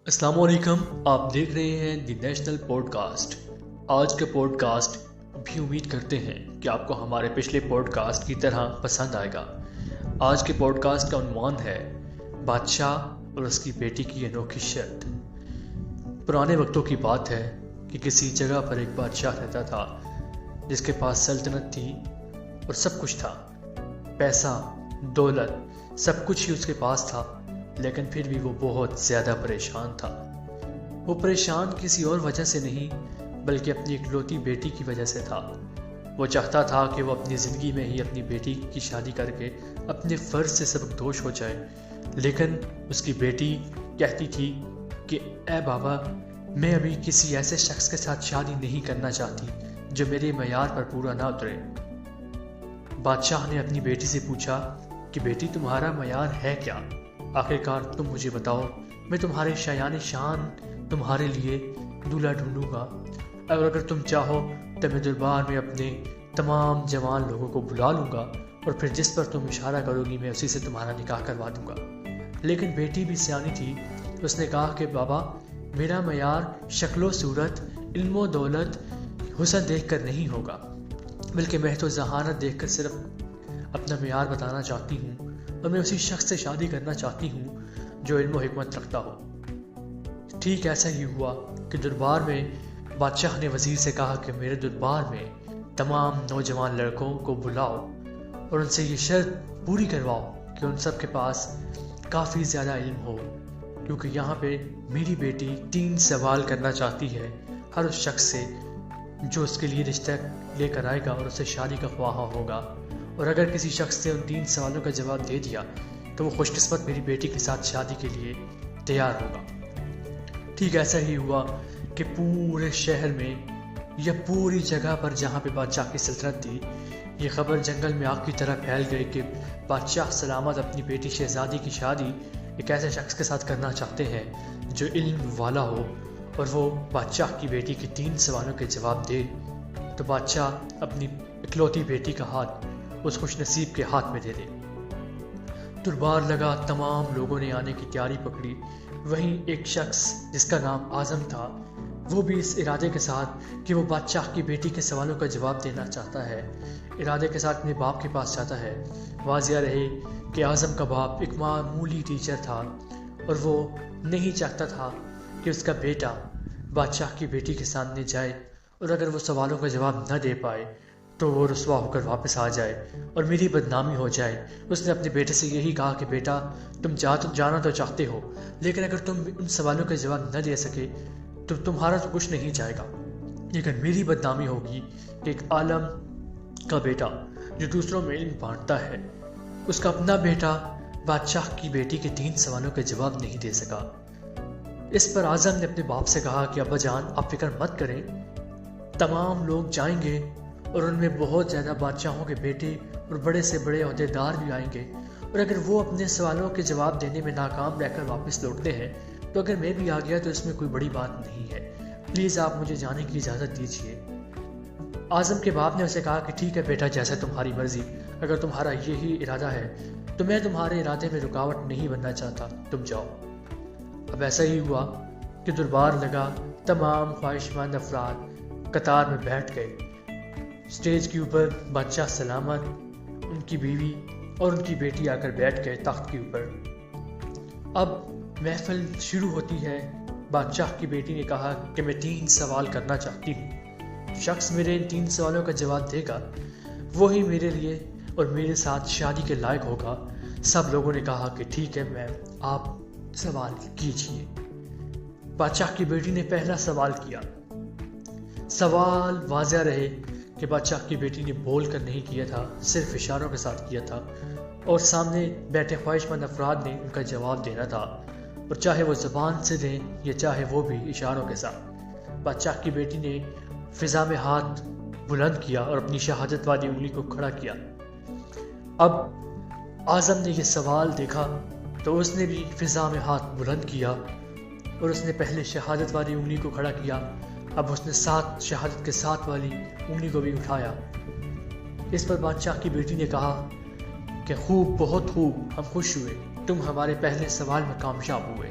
السلام علیکم، آپ دیکھ رہے ہیں دی نیشنل پوڈ کاسٹ۔ آج کا پوڈ کاسٹ بھی امید کرتے ہیں کہ آپ کو ہمارے پچھلے پوڈ کاسٹ کی طرح پسند آئے گا۔ آج کے پوڈ کاسٹ کا عنوان ہے بادشاہ اور اس کی بیٹی کی انوکھی شرط۔ پرانے وقتوں کی بات ہے کہ کسی جگہ پر ایک بادشاہ رہتا تھا جس کے پاس سلطنت تھی اور سب کچھ تھا، پیسہ، دولت، سب کچھ ہی اس کے پاس تھا، لیکن پھر بھی وہ بہت زیادہ پریشان تھا۔ وہ پریشان کسی اور وجہ سے نہیں بلکہ اپنی اکلوتی بیٹی کی وجہ سے تھا۔ وہ چاہتا تھا کہ وہ اپنی زندگی میں ہی اپنی بیٹی کی شادی کر کے اپنے فرض سے سبکدوش ہو جائے، لیکن اس کی بیٹی کہتی تھی کہ اے بابا، میں ابھی کسی ایسے شخص کے ساتھ شادی نہیں کرنا چاہتی جو میرے معیار پر پورا نہ اترے۔ بادشاہ نے اپنی بیٹی سے پوچھا کہ بیٹی، تمہارا معیار ہے کیا؟ آخرکار تم مجھے بتاؤ، میں تمہارے شایان شان تمہارے لیے دولہا ڈھونڈوں گا، اور اگر تم چاہو تو میں دربار میں اپنے تمام جوان لوگوں کو بلا لوں گا اور پھر جس پر تم اشارہ کرو گی میں اسی سے تمہارا نکاح کروا دوں گا۔ لیکن بیٹی بھی سیانی تھی، اس نے کہا کہ بابا، میرا معیار شکل و صورت، علم و دولت، حسن دیکھ کر نہیں ہوگا، بلکہ میں تو ذہانت دیکھ کر صرف اپنا معیار بتانا چاہتی ہوں، اور میں اسی شخص سے شادی کرنا چاہتی ہوں جو علم و حکمت رکھتا ہو۔ ٹھیک ایسا ہی ہوا کہ دربار میں بادشاہ نے وزیر سے کہا کہ میرے دربار میں تمام نوجوان لڑکوں کو بلاؤ اور ان سے یہ شرط پوری کرواؤ کہ ان سب کے پاس کافی زیادہ علم ہو، کیونکہ یہاں پہ میری بیٹی 3 سوال کرنا چاہتی ہے ہر اس شخص سے جو اس کے لیے رشتہ لے کر آئے گا اور اسے شادی کا خواہاں ہوگا، اور اگر کسی شخص نے ان 3 سوالوں کا جواب دے دیا تو وہ خوش قسمت میری بیٹی کے ساتھ شادی کے لیے تیار ہوگا۔ ٹھیک ایسا ہی ہوا کہ پورے شہر میں یا پوری جگہ پر جہاں پہ بادشاہ کی سلطنت تھی، یہ خبر جنگل میں آگ کی طرح پھیل گئی کہ بادشاہ سلامت اپنی بیٹی شہزادی کی شادی ایک ایسے شخص کے ساتھ کرنا چاہتے ہیں جو علم والا ہو، اور وہ بادشاہ کی بیٹی کے 3 سوالوں کے جواب دے تو بادشاہ اپنی اکلوتی بیٹی کا ہاتھ اس خوش نصیب کے ہاتھ میں دے دے۔ دربار لگا، تمام لوگوں نے آنے کی تیاری پکڑی۔ وہیں ایک شخص جس کا نام اعظم تھا، وہ بھی اس ارادے کے ساتھ کہ وہ بادشاہ کی بیٹی کے سوالوں کا جواب دینا چاہتا ہے، ارادے کے ساتھ اپنے باپ کے پاس جاتا ہے۔ واضح رہے کہ اعظم کا باپ ایک معمولی ٹیچر تھا، اور وہ نہیں چاہتا تھا کہ اس کا بیٹا بادشاہ کی بیٹی کے سامنے جائے، اور اگر وہ سوالوں کا جواب نہ دے پائے تو وہ رسوا ہو کر واپس آ جائے اور میری بدنامی ہو جائے۔ اس نے اپنے بیٹے سے یہی کہا کہ بیٹا، تم جانا تو چاہتے ہو، لیکن اگر تم ان سوالوں کا جواب نہ دے سکے تو تمہارا تو کچھ نہیں جائے گا، لیکن میری بدنامی ہوگی کہ ایک عالم کا بیٹا جو دوسروں میں علم بانٹتا ہے، اس کا اپنا بیٹا بادشاہ کی بیٹی کے 3 سوالوں کا جواب نہیں دے سکا۔ اس پر اعظم نے اپنے باپ سے کہا کہ ابا جان، آپ فکر مت کریں، تمام لوگ جائیں گے اور ان میں بہت زیادہ بادشاہوں کے بیٹے اور بڑے سے بڑے عہدیدار بھی آئیں گے، اور اگر وہ اپنے سوالوں کے جواب دینے میں ناکام رہ کر واپس لوٹتے ہیں تو اگر میں بھی آ گیا تو اس میں کوئی بڑی بات نہیں ہے، پلیز آپ مجھے جانے کی اجازت دیجیے۔ اعظم کے باپ نے اسے کہا کہ ٹھیک ہے بیٹا، جیسا تمہاری مرضی، اگر تمہارا یہی ارادہ ہے تو میں تمہارے ارادے میں رکاوٹ نہیں بننا چاہتا، تم جاؤ۔ اب ایسا ہی ہوا کہ دربار لگا، تمام خواہش مند افراد قطار میں بیٹھ گئے۔ اسٹیج کے اوپر بادشاہ سلامت، ان کی بیوی اور ان کی بیٹی آ کر بیٹھ گئے تخت کے اوپر۔ اب محفل شروع ہوتی ہے۔ بادشاہ کی بیٹی نے کہا کہ میں 3 سوال کرنا چاہتی ہوں، شخص میرے ان 3 سوالوں کا جواب دے گا وہی میرے لیے اور میرے ساتھ شادی کے لائق ہوگا۔ سب لوگوں نے کہا کہ ٹھیک ہے میم، آپ سوال کیجیے۔ بادشاہ کی بیٹی نے پہلا سوال کیا۔ سوال واضح رہے کہ بادشاہ کی بیٹی نے بول کر نہیں کیا تھا، صرف اشاروں کے ساتھ کیا تھا، اور سامنے بیٹھے خواہش مند افراد نے ان کا جواب دینا تھا، اور چاہے وہ زبان سے دیں یا چاہے وہ بھی اشاروں کے ساتھ۔ بادشاہ کی بیٹی نے فضا میں ہاتھ بلند کیا اور اپنی شہادت والی انگلی کو کھڑا کیا۔ اب اعظم نے یہ سوال دیکھا تو اس نے بھی فضا میں ہاتھ بلند کیا اور اس نے پہلے شہادت والی انگلی کو کھڑا کیا، اب اس نے شہادت کے ساتھ والی انگلی کو بھی اٹھایا۔ اس پر بادشاہ کی بیٹی نے کہا کہ خوب، بہت خوب، ہم خوش ہوئے، تم ہمارے پہلے سوال میں کامیاب ہوئے۔